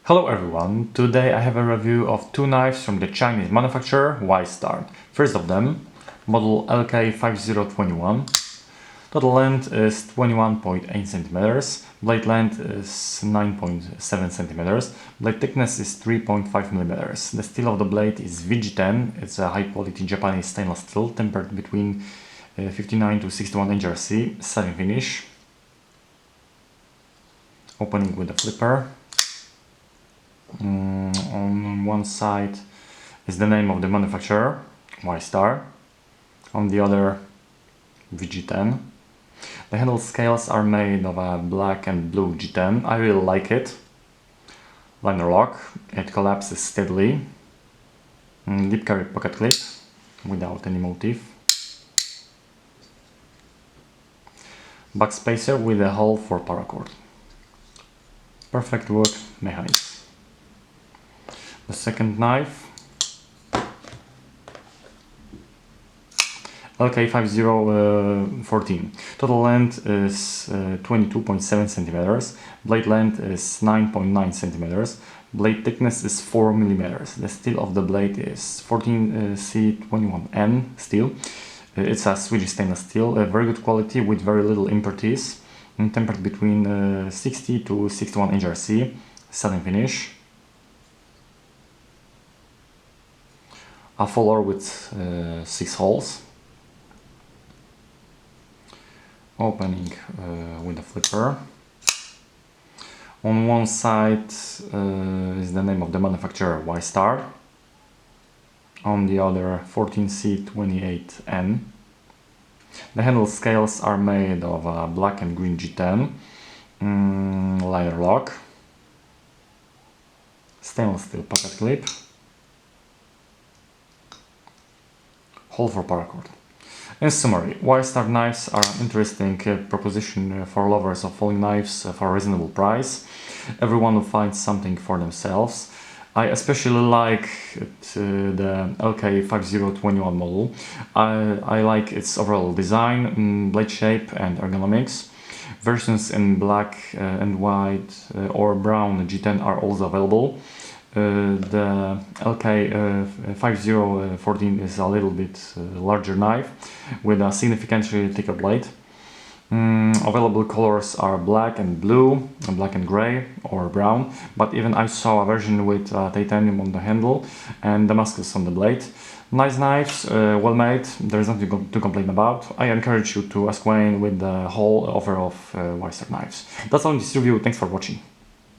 Hello everyone, today I have a review of two knives from the Chinese manufacturer Y-Star. First of them, model LK5021. Total length is 21.8 cm, blade length is 9.7 cm, blade thickness is 3.5 mm. The steel of the blade is VG10, it's a high quality Japanese stainless steel tempered between 59 to 61 HRC, satin finish. Opening with a flipper. On one side is the name of the manufacturer, Y-Star. On the other, VG10. The handle scales are made of a black and blue G10. I really like it. Liner lock, it collapses steadily. Deep carry pocket clip without any motif. Back spacer with a hole for paracord. Perfect wood mechanism. The second knife, LK5014. Total length is 22.7 centimeters. Blade length is 9.9 centimeters. Blade thickness is 4 millimeters. The steel of the blade is 14C21N steel. It's a Swedish stainless steel, very good quality with very little impurities. Tempered between 60 to 61 HRC. Satin finish. A fuller with 6 holes. Opening with a flipper. On one side is the name of the manufacturer, Y-Star. On the other, 14C28N. The handle scales are made of a black and green G10. Liner lock. Stainless steel pocket clip. Hole for paracord. In summary, Y-Star knives are an interesting proposition for lovers of folding knives for a reasonable price. Everyone will find something for themselves. I especially like the LK5021 model. I like its overall design, blade shape and ergonomics. Versions in black and white or brown G10 are also available. The LK5014 is a little bit larger knife with a significantly thicker blade. Available colors are black and blue, black and gray or brown, but even I saw a version with titanium on the handle and Damascus on the blade. Nice knives, well made, there is nothing to complain about. I encourage you to acquaint with the whole offer of Y-Star knives. That's all in this review, thanks for watching.